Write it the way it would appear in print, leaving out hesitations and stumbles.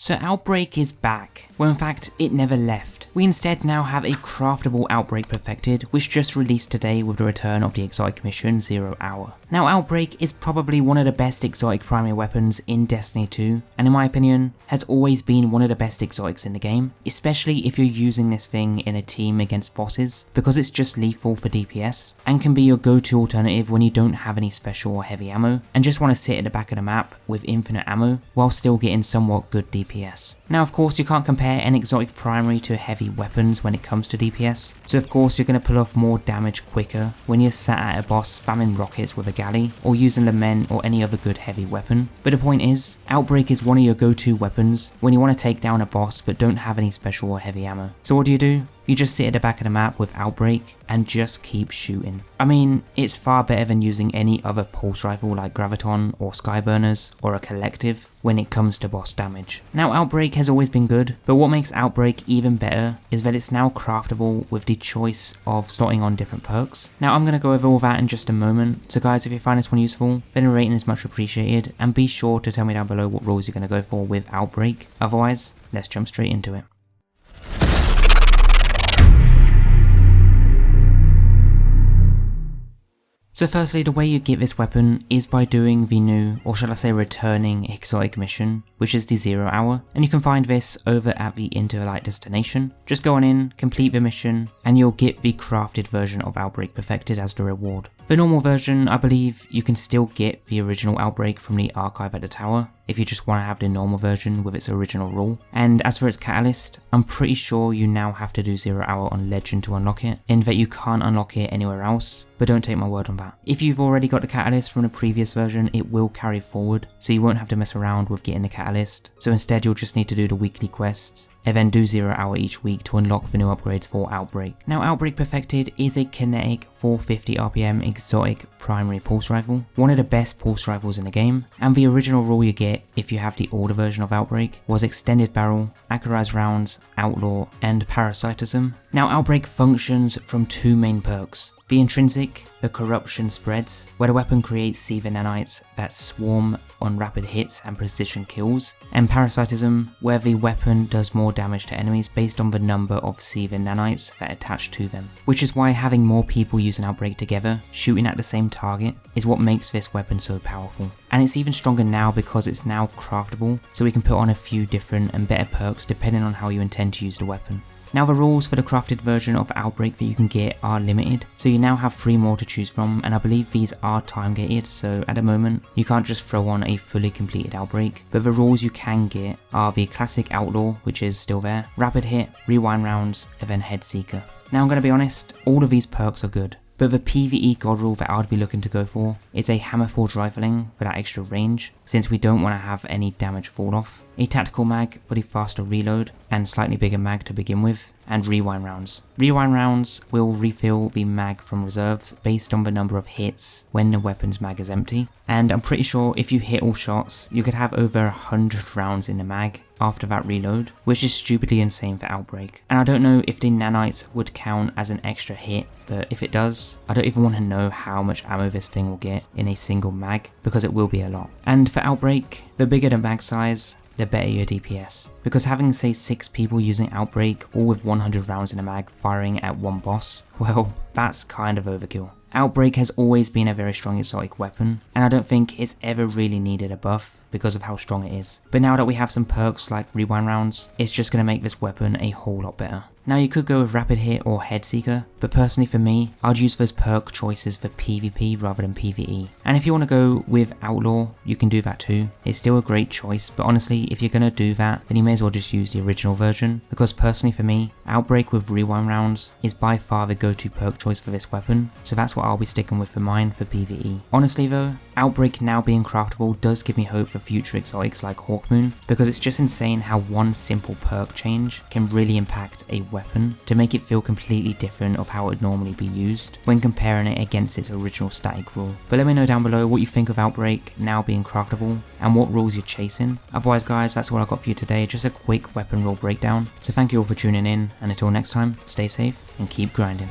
So Outbreak is back, well in fact it never left. We instead now have a craftable Outbreak Perfected, which just released today with the return of the exotic mission 0 Hour. Now Outbreak is probably one of the best exotic primary weapons in Destiny 2, and in my opinion has always been one of the best exotics in the game, especially if you're using this thing in a team against bosses, because it's just lethal for DPS and can be your go-to alternative when you don't have any special or heavy ammo and just want to sit at the back of the map with infinite ammo while still getting somewhat good DPS. Now of course you can't compare an exotic primary to heavy weapons when it comes to DPS, so of course you're going to pull off more damage quicker when you're sat at a boss spamming rockets with a galley or using lament or any other good heavy weapon. But the point is, Outbreak is one of your go-to weapons when you want to take down a boss but don't have any special or heavy ammo. So what do? You just sit at the back of the map with Outbreak and just keep shooting. I mean, it's far better than using any other pulse rifle like Graviton or Skyburners or a Collective when it comes to boss damage. Now Outbreak has always been good, but what makes Outbreak even better is that it's now craftable with the choice of slotting on different perks. Now I'm going to go over all that in just a moment, so guys, if you find this one useful, then a rating is much appreciated, and be sure to tell me down below what rules you're going to go for with Outbreak. Otherwise, let's jump straight into it. So firstly, the way you get this weapon is by doing the new, or shall I say returning, exotic mission, which is the 0 Hour, and you can find this over at the Into the Light destination. Just go on in, complete the mission, and you'll get the crafted version of Outbreak Perfected as the reward. The normal version, I believe, you can still get the original Outbreak from the archive at the tower, if you just want to have the normal version with its original rule. And as for its catalyst, I'm pretty sure you now have to do 0 Hour on Legend to unlock it, in that you can't unlock it anywhere else, but don't take my word on that. If you've already got the catalyst from the previous version, it will carry forward, so you won't have to mess around with getting the catalyst, so instead you'll just need to do the weekly quests, and then do 0 Hour each week to unlock the new upgrades for Outbreak. Now Outbreak Perfected is a kinetic 450 RPM exotic primary pulse rifle, one of the best pulse rifles in the game, and the original rule you get if you have the older version of Outbreak was extended barrel, accurized rounds, outlaw, and parasitism. Now Outbreak functions from two main perks. The intrinsic, the corruption spreads, where the weapon creates seething nanites that swarm on rapid hits and precision kills, and parasitism, where the weapon does more damage to enemies based on the number of seething nanites that attach to them. Which is why having more people using Outbreak together, shooting at the same target, is what makes this weapon so powerful. And it's even stronger now because it's now craftable, so we can put on a few different and better perks depending on how you intend to use the weapon. Now the rules for the crafted version of Outbreak that you can get are limited, so you now have 3 more to choose from, and I believe these are time gated, so at the moment you can't just throw on a fully completed Outbreak, but the rules you can get are the classic Outlaw, which is still there, Rapid Hit, Rewind Rounds, and then Head Seeker. Now I'm going to be honest, all of these perks are good, but the PVE godroll that I'd be looking to go for is a hammerforged rifling for that extra range, since we don't want to have any damage fall off, a tactical mag for the faster reload and slightly bigger mag to begin with, and rewind rounds. Rewind rounds will refill the mag from reserves based on the number of hits when the weapon's mag is empty, and I'm pretty sure if you hit all shots you could have over 100 rounds in the mag after that reload, which is stupidly insane for Outbreak. And I don't know if the nanites would count as an extra hit, but if it does, I don't even want to know how much ammo this thing will get in a single mag, because it will be a lot. And for Outbreak, the bigger the mag size, the better your DPS, because having say 6 people using Outbreak all with 100 rounds in a mag firing at one boss, well, that's kind of overkill. Outbreak has always been a very strong exotic weapon, and I don't think it's ever really needed a buff because of how strong it is. But now that we have some perks like rewind rounds, it's just going to make this weapon a whole lot better. Now you could go with Rapid Hit or Head Seeker, but personally for me, I'd use those perk choices for PvP rather than PvE. And if you want to go with Outlaw, you can do that too. It's still a great choice, but honestly, if you're going to do that, then you may as well just use the original version, because personally for me, Outbreak with rewind rounds is by far the go-to perk choice for this weapon, so that's what I'll be sticking with for mine for PvE. Honestly though, Outbreak now being craftable does give me hope for future exotics like Hawkmoon, because it's just insane how one simple perk change can really impact a weapon to make it feel completely different of how it would normally be used when comparing it against its original static rule. But let me know down below what you think of Outbreak now being craftable and what rules you're chasing. Otherwise guys, that's all I got for you today, just a quick weapon rule breakdown. So thank you all for tuning in, and until next time, stay safe and keep grinding.